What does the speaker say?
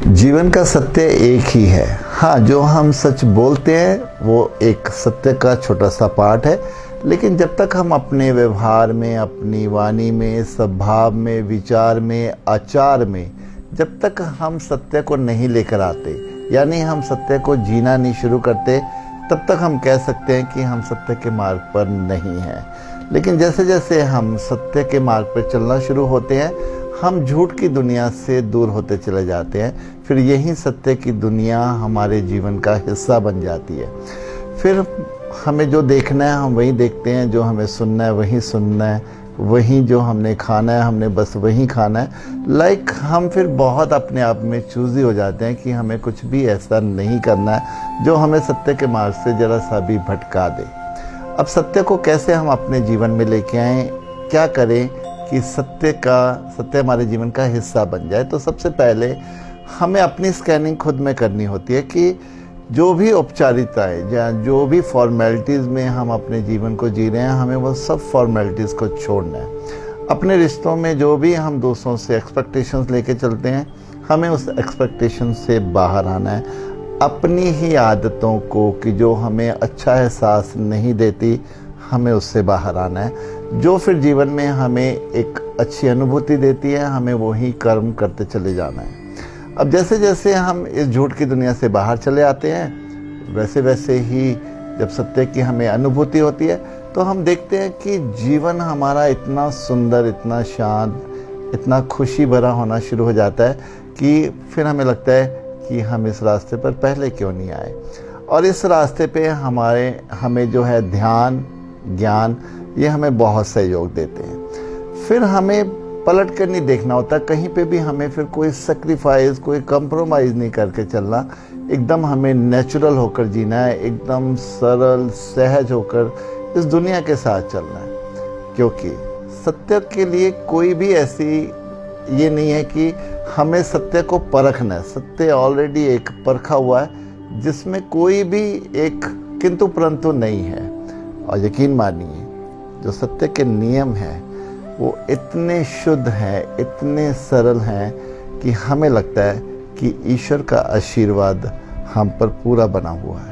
जीवन का सत्य एक ही है। हाँ, जो हम सच बोलते हैं वो एक सत्य का छोटा सा पार्ट है, लेकिन जब तक हम अपने व्यवहार में, अपनी वाणी में, स्वभाव में, विचार में, आचार में, जब तक हम सत्य को नहीं लेकर आते, यानी हम सत्य को जीना नहीं शुरू करते, तब तक हम कह सकते हैं कि हम सत्य के मार्ग पर नहीं हैं। लेकिन जैसे जैसे हम सत्य के मार्ग पर चलना शुरू होते हैं, हम झूठ की दुनिया से दूर होते चले जाते हैं। फिर यही सत्य की दुनिया हमारे जीवन का हिस्सा बन जाती है। फिर हमें जो देखना है हम वही देखते हैं, जो हमें सुनना है वही सुनना है, वही जो हमने खाना है हमने बस वही खाना है। हम फिर बहुत अपने आप में चूज़ी हो जाते हैं कि हमें कुछ भी ऐसा नहीं करना है जो हमें सत्य के मार्ग से जरा सा भी भटका दे। अब सत्य को कैसे हम अपने जीवन में लेके आएँ, क्या करें कि सत्य हमारे जीवन का हिस्सा बन जाए। तो सबसे पहले हमें अपनी स्कैनिंग खुद में करनी होती है कि जो भी औपचारिकताएं या जो भी फॉर्मेलिटीज़ में हम अपने जीवन को जी रहे हैं, हमें वो सब फॉर्मेलिटीज़ को छोड़ना है। अपने रिश्तों में जो भी हम दूसरों से एक्सपेक्टेशंस लेके चलते हैं, हमें उस एक्सपेक्टेशन से बाहर आना है। अपनी ही आदतों को कि जो हमें अच्छा एहसास नहीं देती, हमें उससे बाहर आना है। जो फिर जीवन में हमें एक अच्छी अनुभूति देती है, हमें वही कर्म करते चले जाना है। अब जैसे जैसे हम इस झूठ की दुनिया से बाहर चले आते हैं, वैसे वैसे ही जब सत्य की हमें अनुभूति होती है, तो हम देखते हैं कि जीवन हमारा इतना सुंदर, इतना शांत, इतना खुशी भरा होना शुरू हो जाता है कि फिर हमें लगता है कि हम इस रास्ते पर पहले क्यों नहीं आए। और इस रास्ते पे हमें जो है ध्यान, ज्ञान, ये हमें बहुत सहयोग देते हैं। फिर हमें पलट कर नहीं देखना होता कहीं पे भी, हमें फिर कोई सेक्रीफाइस, कोई कंप्रोमाइज़ नहीं करके चलना। एकदम हमें नेचुरल होकर जीना है, एकदम सरल सहज होकर इस दुनिया के साथ चलना है। क्योंकि सत्य के लिए कोई भी ऐसी ये नहीं है कि हमें सत्य को परखना है। सत्य ऑलरेडी एक परखा हुआ है जिसमें कोई भी एक किंतु परंतु नहीं है। और यकीन मानिए, जो सत्य के नियम हैं वो इतने शुद्ध हैं, इतने सरल हैं कि हमें लगता है कि ईश्वर का आशीर्वाद हम पर पूरा बना हुआ है।